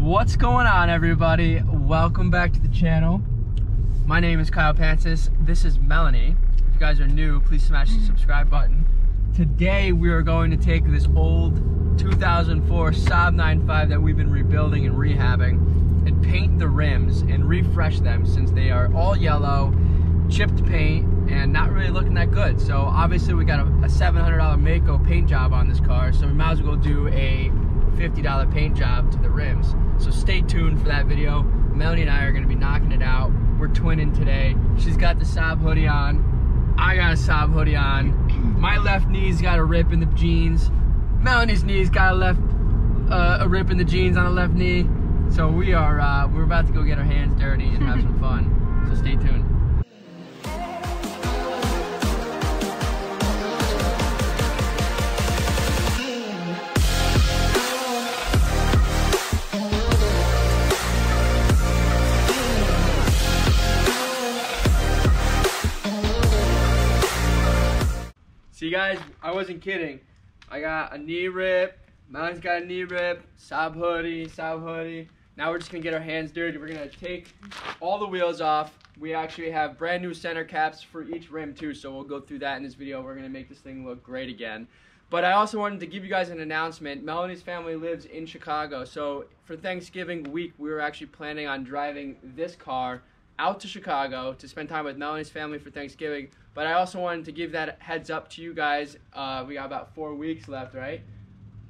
What's going on, everybody? Welcome back to the channel. My name is Kyle Pancis. This is Melanie. If you guys are new, please smash the subscribe button. Today we are going to take this old 2004 Saab 9.5 that we've been rebuilding and rehabbing and paint the rims and refresh them, since they are all yellow, chipped paint, and not really looking that good. So obviously we got a $700 Mako paint job on this car, so we might as well do a $50 paint job to the rims. So stay tuned for that video. Melanie and I are going to be knocking it out. We're twinning today. She's got the Saab hoodie on. I got a Saab hoodie on. My left knee's got a rip in the jeans. Melanie's knee's got a rip in the jeans on the left knee. So we're about to go get our hands dirty and have some fun. So stay tuned. See guys, I wasn't kidding. I got a knee rip, Melanie's got a knee rip, Saab hoodie. Now we're just gonna get our hands dirty. We're gonna take all the wheels off. We actually have brand new center caps for each rim too, so we'll go through that in this video. We're gonna make this thing look great again. But I also wanted to give you guys an announcement. Melanie's family lives in Chicago, so for Thanksgiving week, we were actually planning on driving this car out to Chicago to spend time with Melanie's family for Thanksgiving. But I also wanted to give that heads up to you guys. We got about 4 weeks left, right?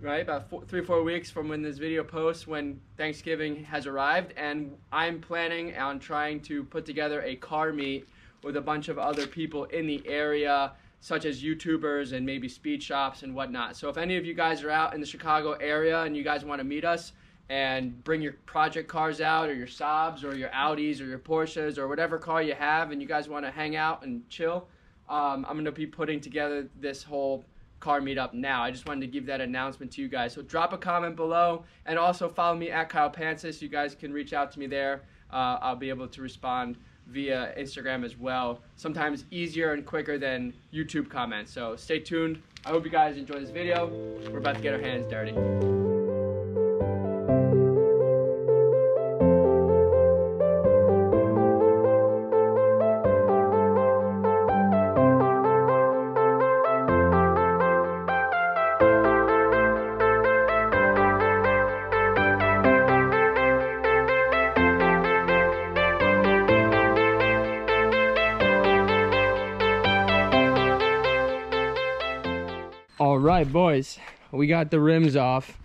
About 3 or 4 weeks from when this video posts, when Thanksgiving has arrived. And I'm planning on trying to put together a car meet with a bunch of other people in the area, such as YouTubers and maybe speed shops and whatnot. So if any of you guys are out in the Chicago area and you guys want to meet us, and bring your project cars out, or your Saabs, or your Audis, or your Porsches, or whatever car you have, and you guys want to hang out and chill, I'm going to be putting together this whole car meetup now. I just wanted to give that announcement to you guys. So drop a comment below, and also follow me at Kyle Pancis. You guys can reach out to me there. I'll be able to respond via Instagram as well. Sometimes easier and quicker than YouTube comments. So stay tuned. I hope you guys enjoy this video. We're about to get our hands dirty. Alright boys, we got the rims off.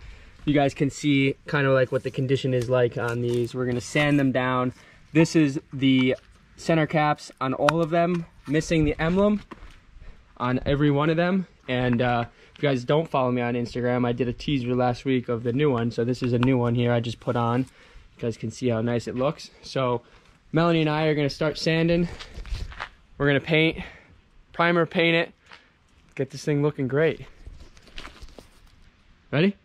You guys can see kind of like what the condition is like on these. We're going to sand them down. This is the center caps on all of them, missing the emblem on every one of them. And if you guys don't follow me on Instagram, I did a teaser last week of the new one. So this is a new one here I just put on. You guys can see how nice it looks. So Melanie and I are going to start sanding. We're going to paint, primer paint it, get this thing looking great. Ready?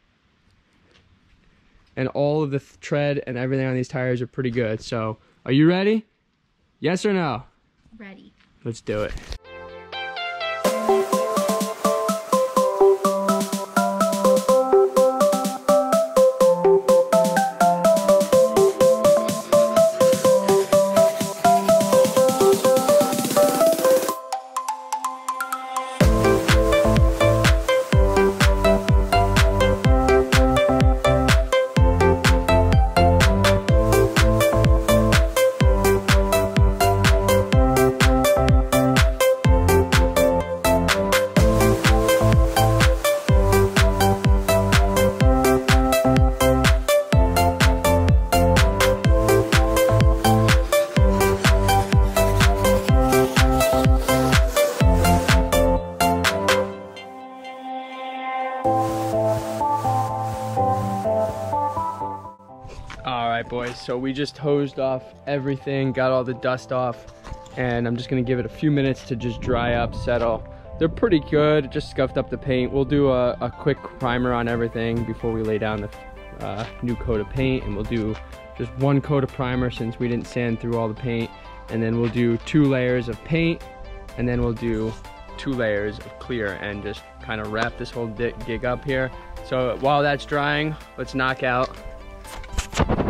And all of the tread and everything on these tires are pretty good. So, are you ready? Yes or no? Ready. Let's do it. Alright boys, so we just hosed off everything, got all the dust off, and I'm just going to give it a few minutes to just dry up, settle. They're pretty good, just scuffed up the paint. We'll do a quick primer on everything before we lay down the new coat of paint, and we'll do just one coat of primer since we didn't sand through all the paint, and then we'll do 2 layers of paint, and then we'll do 2 layers of clear and just kind of wrap this whole gig up here. So while that's drying, let's knock out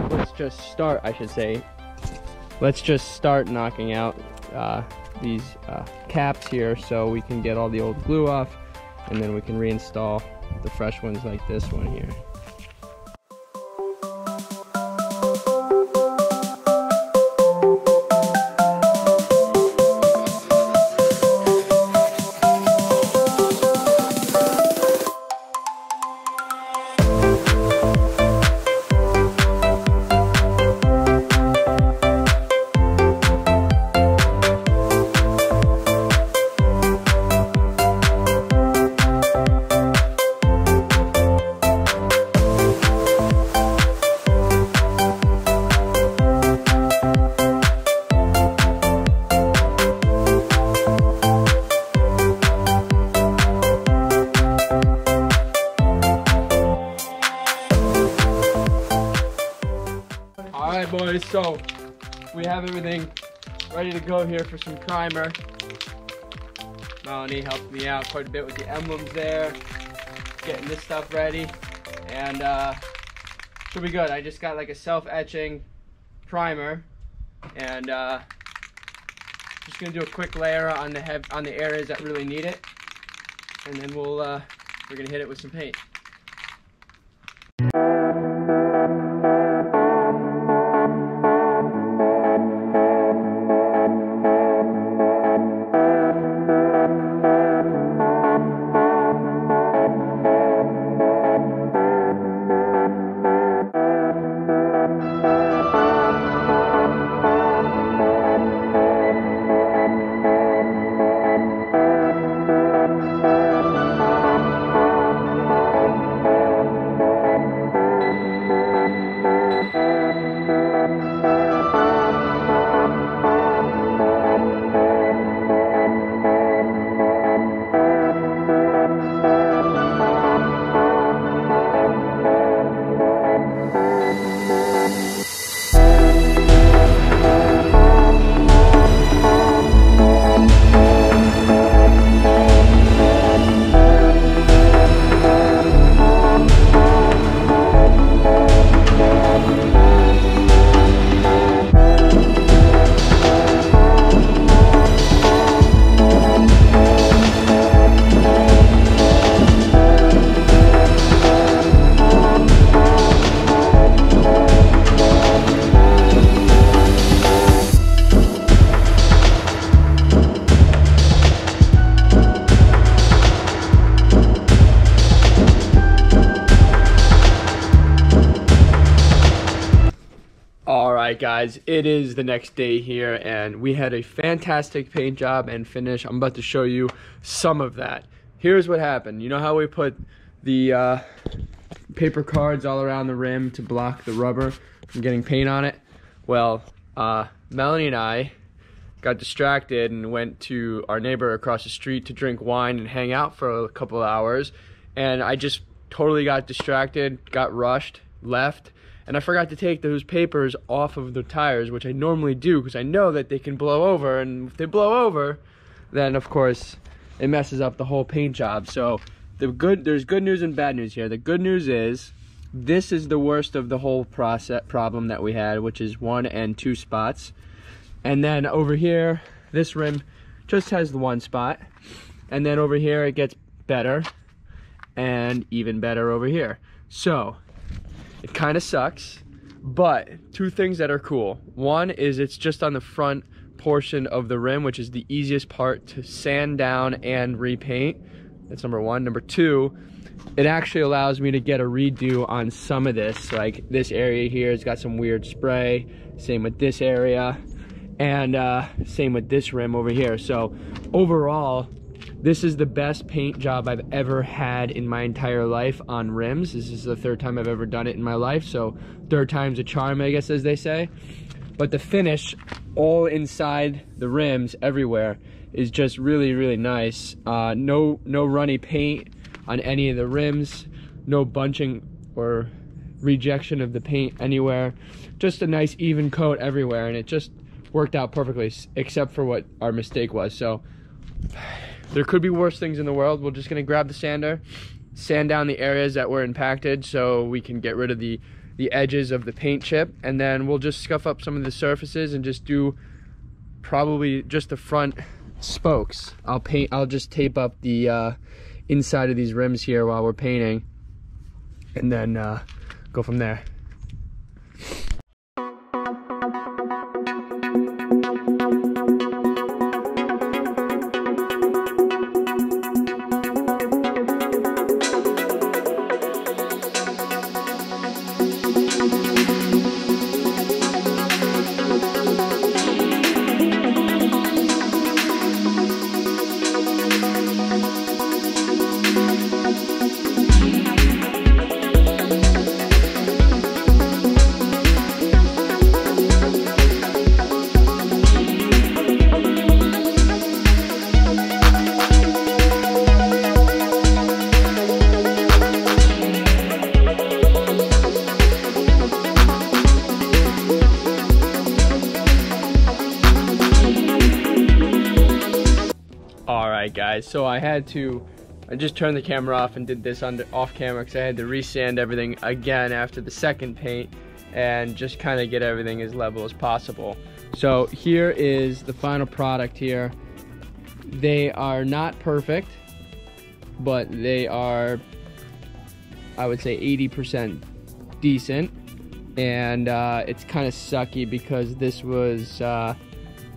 let's just start, I should say. Let's just start knocking out these caps here so we can get all the old glue off, and then we can reinstall the fresh ones like this one here. Alright boys, so we have everything ready to go here for some primer. Melanie helped me out quite a bit with the emblems there, getting this stuff ready, and should be good. I just got like a self-etching primer, and just gonna do a quick layer on the areas that really need it, and then we're gonna hit it with some paint. Alright guys, it is the next day here, and we had a fantastic paint job and finish. I'm about to show you some of that. Here's what happened. You know how we put the paper cards all around the rim to block the rubber from getting paint on it? Well, Melanie and I got distracted and went to our neighbor across the street to drink wine and hang out for a couple of hours, and I just totally got distracted, got rushed, left, and I forgot to take those papers off of the tires, which I normally do because I know that they can blow over, and if they blow over, then of course it messes up the whole paint job. So there's good news and bad news here. The good news is this is the worst of the whole problem that we had, which is 1 and 2 spots. And then over here, this rim just has the 1 spot, and then over here it gets better and even better over here. So it kind of sucks, but 2 things that are cool. One is it's just on the front portion of the rim, which is the easiest part to sand down and repaint. That's number 1. Number 2, it actually allows me to get a redo on some of this. Like this area here has got some weird spray, same with this area, and same with this rim over here. So overall, this is the best paint job I've ever had in my entire life on rims. This is the 3rd time I've ever done it in my life, so 3rd time's a charm, I guess, as they say. But the finish all inside the rims everywhere is just really, really nice. No runny paint on any of the rims, no bunching or rejection of the paint anywhere. Just a nice even coat everywhere, and it just worked out perfectly, except for what our mistake was. So there could be worse things in the world. We're just gonna grab the sander, sand down the areas that were impacted so we can get rid of the the edges of the paint chip, and then we'll just scuff up some of the surfaces and just do probably just the front spokes. I'll just tape up the inside of these rims here while we're painting, and then go from there. Alright guys, so I just turned the camera off and did this off camera because I had to resand everything again after the second paint and just kind of get everything as level as possible. So here is the final product here. They are not perfect, but they are, I would say, 80% decent, and it's kind of sucky because this was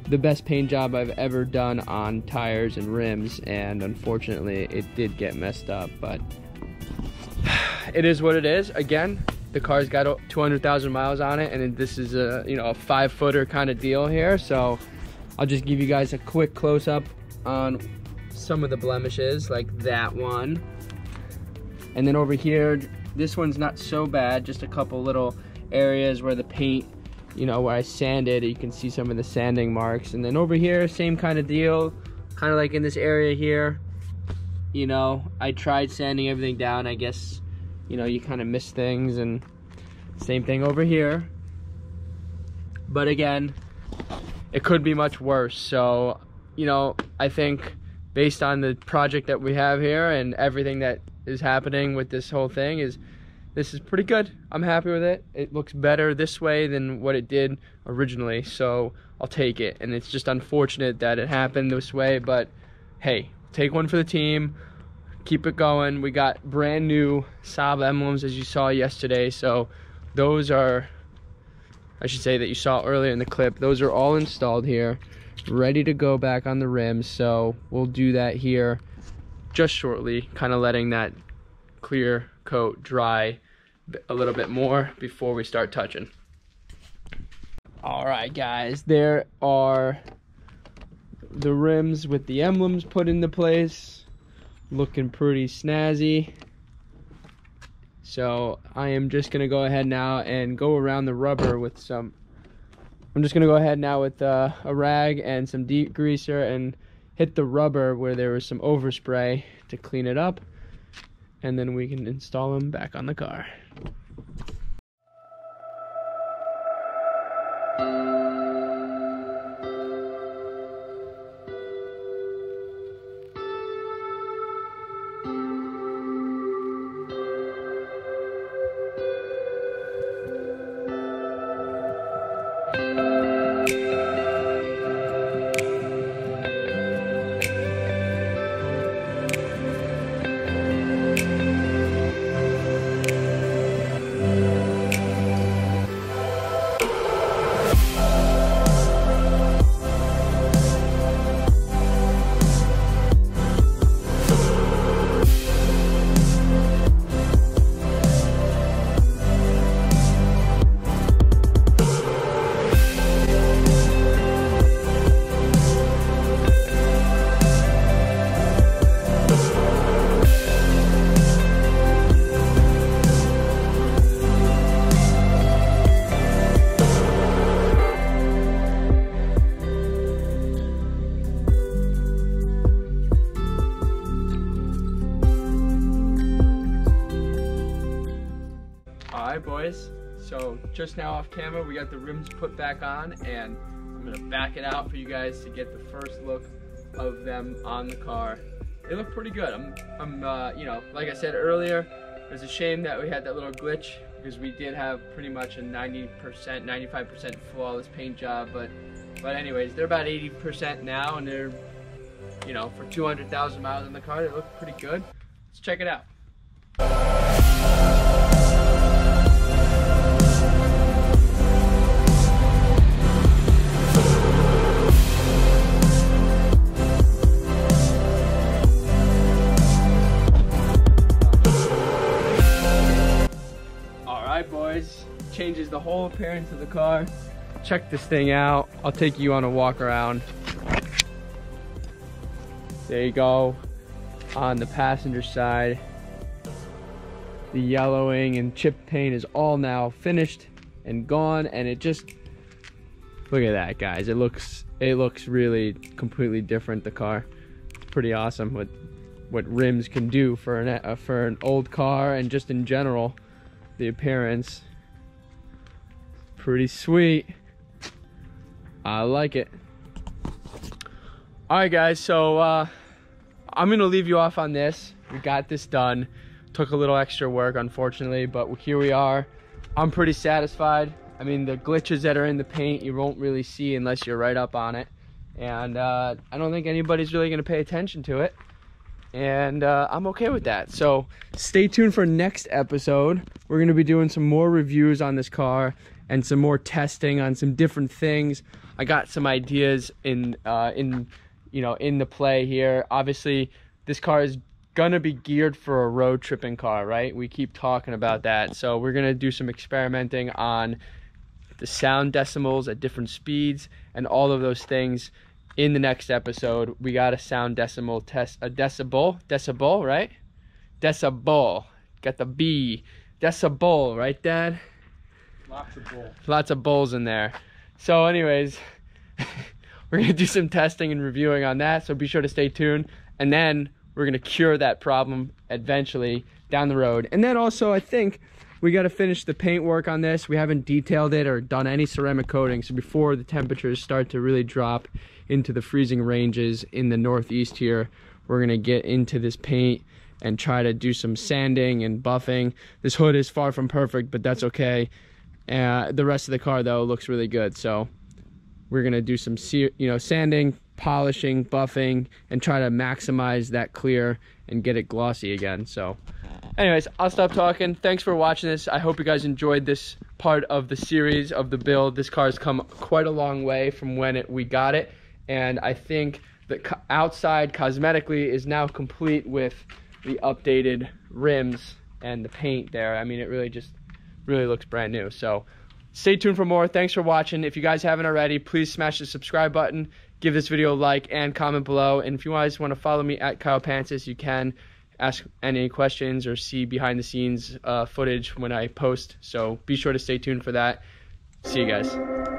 the best paint job I've ever done on tires and rims, and unfortunately it did get messed up, but it is what it is. Again, the car's got 200,000 miles on it, and this is a, you know, a 5-footer kind of deal here, so I'll just give you guys a quick close-up on some of the blemishes, like that one. And then over here, this one's not so bad, just a couple little areas where the paint, you know, where I sanded, you can see some of the sanding marks. And then over here, same kind of deal, kind of like in this area here, you know, I tried sanding everything down. I guess, you know, you kind of miss things, and same thing over here. But again, it could be much worse. So, you know, I think based on the project that we have here and everything that is happening with this whole thing, this is pretty good. I'm happy with it. It looks better this way than what it did originally, so I'll take it. And it's just unfortunate that it happened this way, but hey, take one for the team, keep it going. We got brand new Saab emblems, as you saw yesterday, so those are, I should say, that you saw earlier in the clip, those are all installed here, ready to go back on the rims. So we'll do that here just shortly, kind of letting that clear coat dry a little bit more before we start touching. All right guys, there are the rims with the emblems put into place, looking pretty snazzy. So I am just gonna go ahead now and go around the rubber with some, I'm just gonna go ahead now with a rag and some degreaser and hit the rubber where there was some overspray to clean it up, and then we can install them back on the car. Alright boys, so just now off camera we got the rims put back on, and I'm gonna back it out for you guys to get the first look of them on the car. They look pretty good. I'm you know, like I said earlier, it was a shame that we had that little glitch because we did have pretty much a 90%, 95% flawless paint job. But anyways, they're about 80% now, and they're, you know, for 200,000 miles in the car, they look pretty good. Let's check it out. Alright boys, changes the whole appearance of the car. Check this thing out. I'll take you on a walk around. There you go. On the passenger side, the yellowing and chip paint is all now finished and gone, and it just, look at that, guys. It looks really completely different. The car, it's pretty awesome what rims can do for an old car, and just in general, the appearance. Pretty sweet. I like it. All right, guys. So I'm gonna leave you off on this. We got this done. Took a little extra work, unfortunately, but here we are. I'm pretty satisfied. I mean, the glitches that are in the paint, you won't really see unless you're right up on it. And I don't think anybody's really gonna pay attention to it. And I'm okay with that. So stay tuned for next episode. We're gonna be doing some more reviews on this car and some more testing on some different things. I got some ideas in the play here. Obviously, this car is gonna be geared for a road tripping car, right? We keep talking about that. So we're gonna do some experimenting on the sound decimals at different speeds and all of those things in the next episode. We got a sound decimal test, a decibel, right? Decibel, got the B, decibel, right, Dad? Lots of bull. Lots of bulls in there. So anyways, we're gonna do some testing and reviewing on that, so be sure to stay tuned. And then we're gonna cure that problem eventually down the road. And then also, I think we gotta finish the paint work on this. We haven't detailed it or done any ceramic coating, so before the temperatures start to really drop into the freezing ranges in the Northeast here, we're gonna get into this paint and try to do some sanding and buffing. This hood is far from perfect, but that's okay. The rest of the car, though, looks really good. So we're gonna do some sanding, polishing, buffing, and try to maximize that clear and get it glossy again. So anyways, I'll stop talking. Thanks for watching this. I hope you guys enjoyed this part of the series of the build. This car's come quite a long way from when we got it, and I think the outside cosmetically is now complete with the updated rims and the paint there. I mean, it really looks brand new. So stay tuned for more. Thanks for watching. If you guys haven't already, please smash the subscribe button, give this video a like, and comment below. And if you guys want to follow me at Kyle Pancis, you can ask any questions or see behind the scenes footage when I post. So be sure to stay tuned for that. See you guys.